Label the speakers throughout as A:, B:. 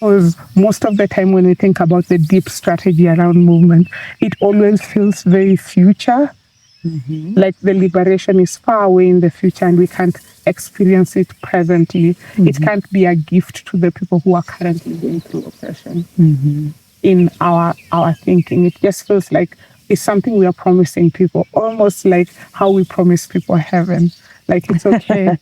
A: Because most of the time when we think about the deep strategy around movement, it always feels very future. Mm-hmm. Like the liberation is far away in the future and we can't experience it presently. Mm-hmm. It can't be a gift to the people who are currently going through oppression. Mm-hmm. In our thinking, it just feels like it's something we are promising people, almost like how we promise people heaven. Like, it's okay.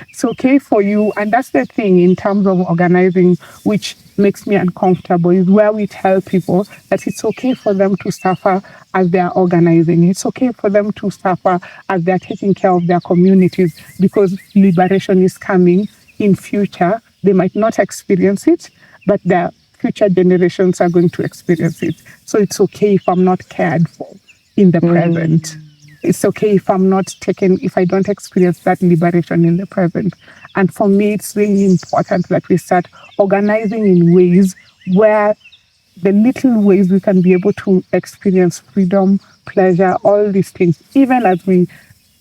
A: It's okay for you. And that's the thing in terms of organizing, which makes me uncomfortable, is where we tell people that it's okay for them to suffer as they're organizing. It's okay for them to suffer as they're taking care of their communities, because liberation is coming in future. They might not experience it, but their future generations are going to experience it. So it's okay if I'm not cared for in the present. It's okay if I'm not taken, if I don't experience that liberation in the present. And for me, it's really important that we start organizing in ways where the little ways we can be able to experience freedom, pleasure, all these things, even as we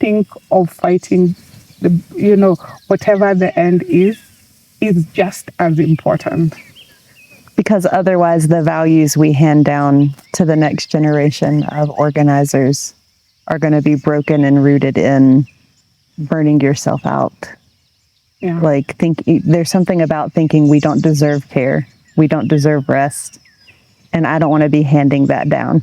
A: think of fighting whatever the end is just as important.
B: Because otherwise the values we hand down to the next generation of organizers are going to be broken and rooted in burning yourself out.
A: Yeah.
B: Like, there's something about thinking we don't deserve care, we don't deserve rest, and I don't want to be handing that down.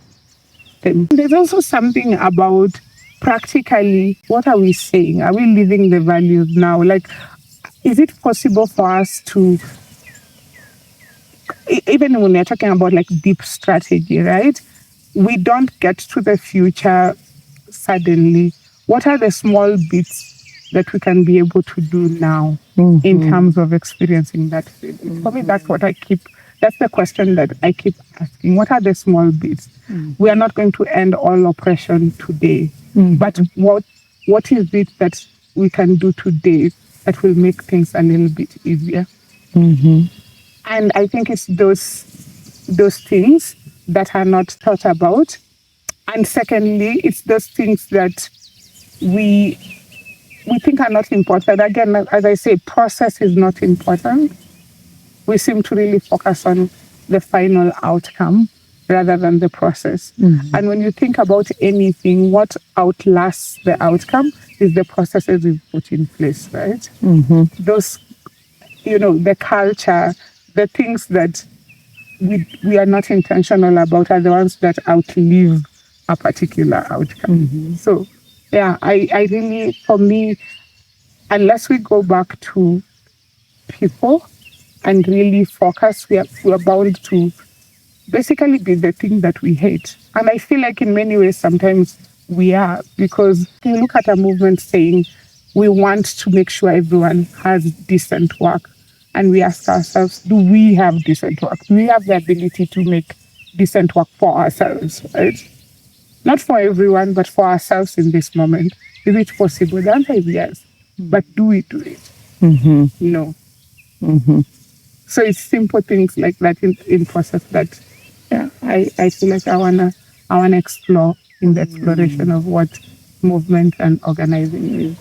A: There's also something about practically, what are we saying? Are we living the values now? Like, is it possible for us to, even when we're talking about like deep strategy, right? We don't get to the future suddenly. What are the small bits that we can be able to do now in terms of experiencing that freedom? For me, that's the question that I keep asking. What are the small bits? We are not going to end all oppression today, but what is it that we can do today that will make things a little bit easier? And I think it's those things that are not thought about. And secondly, it's those things that we think are not important. Again, as I say, process is not important. We seem to really focus on the final outcome rather than the process. And when you think about anything, what outlasts the outcome is the processes we put in place, right? Those, the culture, the things that we are not intentional about are the ones that outlive a particular outcome. So, yeah, I really, for me, unless we go back to people and really focus, we're bound to basically be the thing that we hate. And I feel like in many ways, sometimes we are, because you look at a movement saying we want to make sure everyone has decent work. And we ask ourselves, do we have decent work? Do we have the ability to make decent work for ourselves, right? Not for everyone, but for ourselves in this moment. Is it possible? The answer is yes. But do we do it? No. So it's simple things like that in process that I feel like I wanna explore in the exploration of what movement and organizing is.